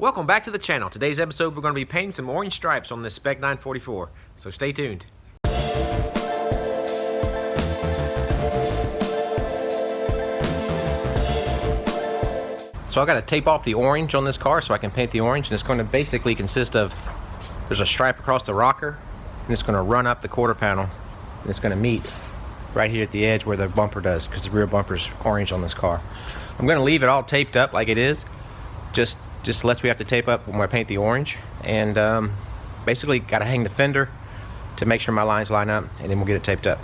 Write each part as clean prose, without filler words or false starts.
Welcome back to the channel. Today's episode we're going to be painting some orange stripes on this Spec 944, so stay tuned. So I got to tape off the orange on this car so I can paint the orange, and it's going to basically consist of, there's a stripe across the rocker, and it's going to run up the quarter panel, and it's going to meet right here at the edge where the bumper does, because the rear bumper's orange on this car. I'm going to leave it all taped up like it is, just unless we have to tape up when I paint the orange, and basically got to hang the fender to make sure my lines line up, and then we'll get it taped up.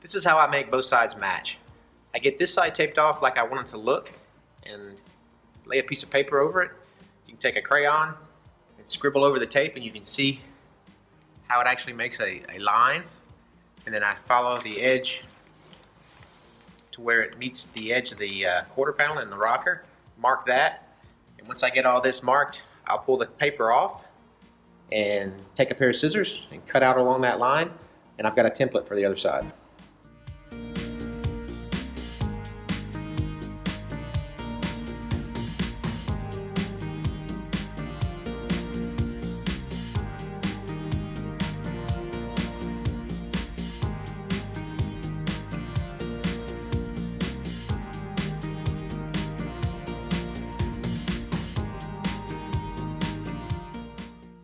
This is how I make both sides match. I get this side taped off like I want it to look and lay a piece of paper over it. You can take a crayon and scribble over the tape and you can see how it actually makes a line. And then I follow the edge to where it meets the edge of the quarter panel and the rocker. Mark that. And once I get all this marked, I'll pull the paper off and take a pair of scissors and cut out along that line. And I've got a template for the other side.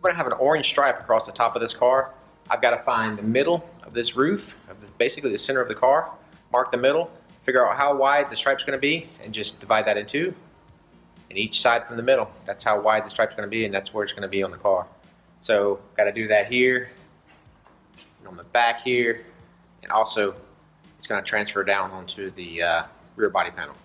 We're going to have an orange stripe across the top of this car. I've got to find the middle of this roof, basically the center of the car, mark the middle, figure out how wide the stripe's going to be, and just divide that in two. And each side from the middle, that's how wide the stripe's going to be, and that's where it's going to be on the car. So, got to do that here, and on the back here, and also it's going to transfer down onto the rear body panel.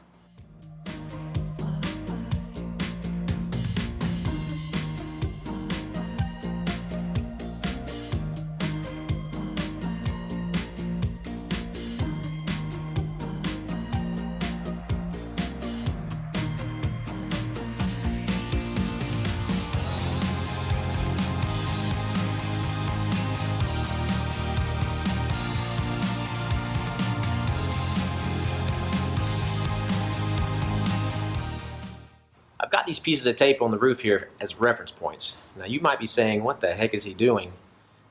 I've got these pieces of tape on the roof here as reference points. Now you might be saying, what the heck is he doing?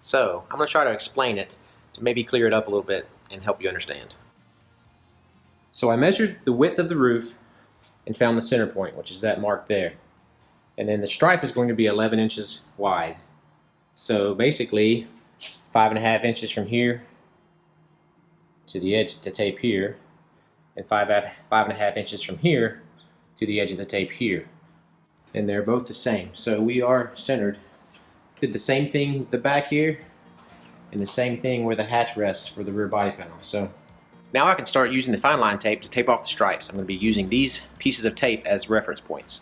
So I'm going to try to explain it to maybe clear it up a little bit and help you understand. So I measured the width of the roof and found the center point, which is that mark there. And then the stripe is going to be 11 inches wide. So basically 5.5 inches from here to the edge of the tape here, and 5.5 inches from here to the edge of the tape here, and they're both the same, so we are centered. Did the same thing with the back here and the same thing where the hatch rests for the rear body panel. So now I can start using the fine line tape to tape off the stripes. I'm going to be using these pieces of tape as reference points.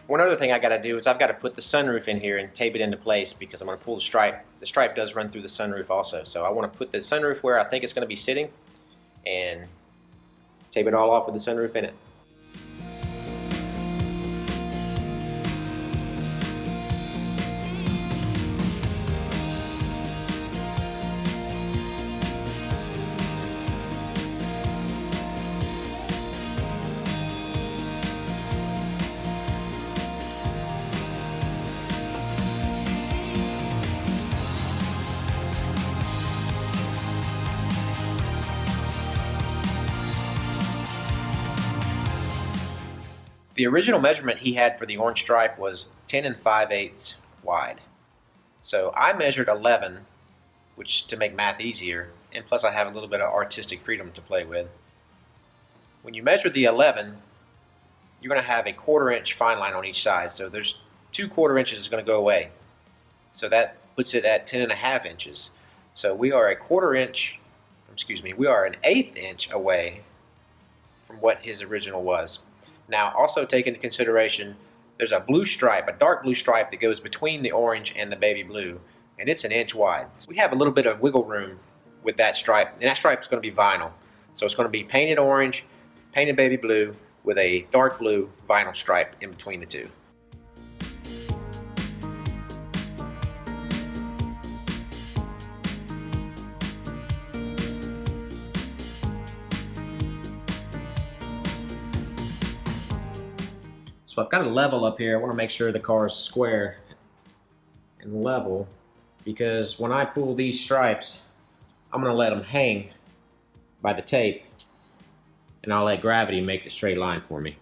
One other thing I got to do is I've got to put the sunroof in here and tape it into place, because I'm going to pull the stripe. The stripe does run through the sunroof also, so I want to put the sunroof where I think it's going to be sitting and tape it all off with the sunroof in it. The original measurement he had for the orange stripe was 10 5/8 wide. So I measured 11, which to make math easier, and plus I have a little bit of artistic freedom to play with. When you measure the 11, you're going to have a 1/4 inch fine line on each side. So there's 2 1/4 inches is going to go away. So that puts it at 10.5 inches. So we are a 1/4 inch, we are an 1/8 inch away from what his original was. Now, also take into consideration, there's a blue stripe, a dark blue stripe that goes between the orange and the baby blue, and it's 1 inch wide. We have a little bit of wiggle room with that stripe, and that stripe is going to be vinyl. So it's going to be painted orange, painted baby blue, with a dark blue vinyl stripe in between the two. So I've got a level up here. I want to make sure the car is square and level, because when I pull these stripes, I'm going to let them hang by the tape, and I'll let gravity make the straight line for me.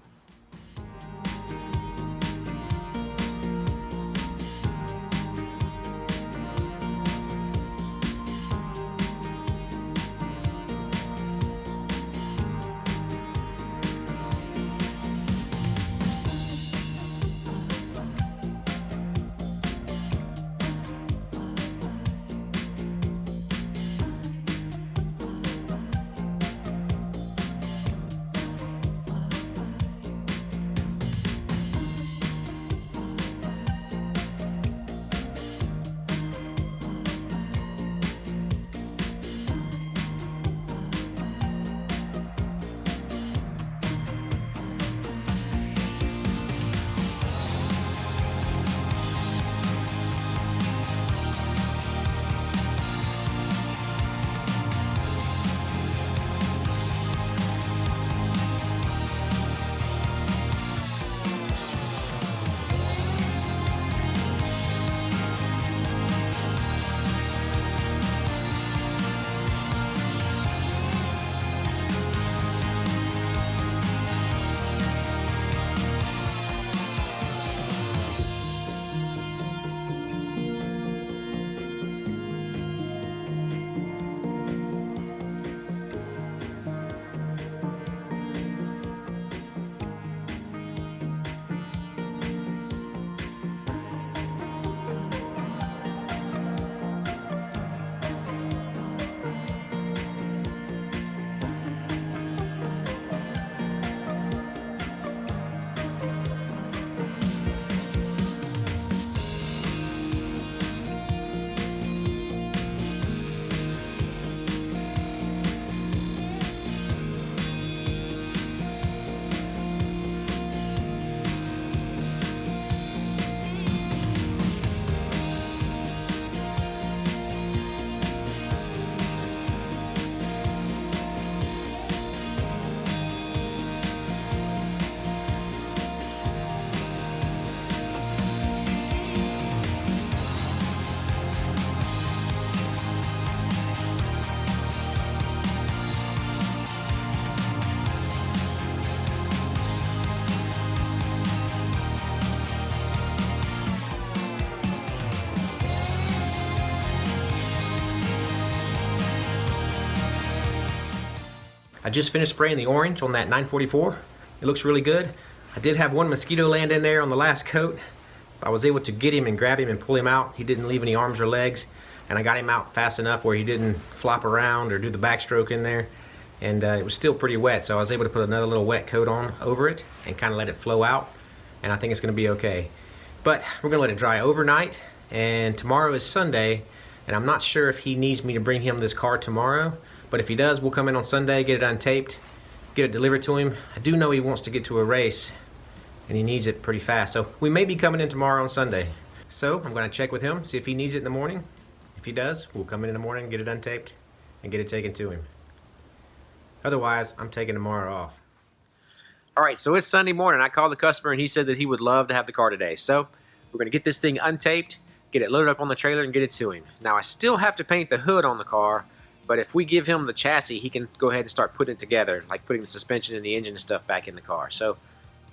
I just finished spraying the orange on that 944. It looks really good. I did have one mosquito land in there on the last coat. I was able to get him and grab him and pull him out. He didn't leave any arms or legs, and I got him out fast enough where he didn't flop around or do the backstroke in there. And it was still pretty wet, so I was able to put another little wet coat on over it and kind of let it flow out, and I think it's going to be okay. But we're going to let it dry overnight, and tomorrow is Sunday, and I'm not sure if he needs me to bring him this car tomorrow, but if he does, we'll come in on Sunday, get it untaped, get it delivered to him. I do know he wants to get to a race, and he needs it pretty fast, so we may be coming in tomorrow on Sunday. So I'm going to check with him, see if he needs it in the morning. If he does, we'll come in the morning, get it untaped, and get it taken to him. Otherwise, I'm taking tomorrow off. All right, so it's Sunday morning. I called the customer, and he said that he would love to have the car today. So we're going to get this thing untaped, get it loaded up on the trailer, and get it to him. Now, I still have to paint the hood on the car, but if we give him the chassis, he can go ahead and start putting it together, like putting the suspension and the engine and stuff back in the car. So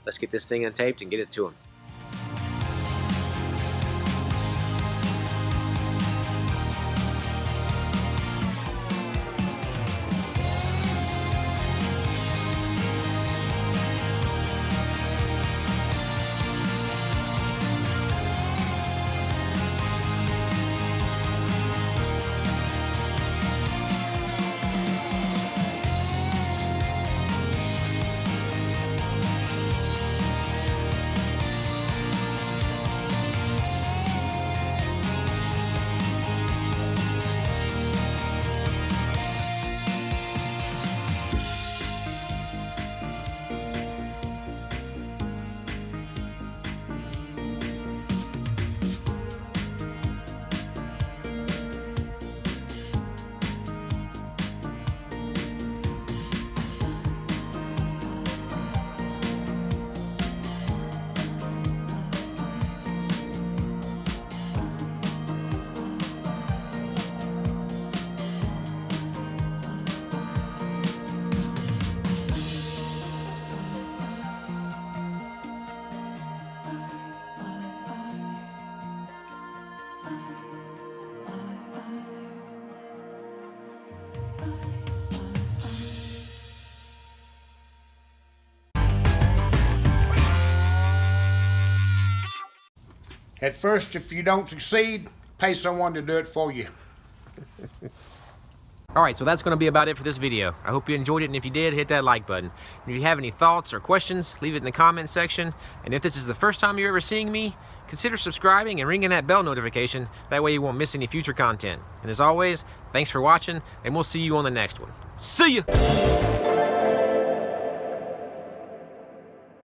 let's get this thing untaped and get it to him. At first, if you don't succeed, pay someone to do it for you. Alright, so that's going to be about it for this video. I hope you enjoyed it, and if you did, hit that like button. And if you have any thoughts or questions, leave it in the comments section. And if this is the first time you're ever seeing me, consider subscribing and ringing that bell notification. That way you won't miss any future content. And as always, thanks for watching, and we'll see you on the next one. See ya!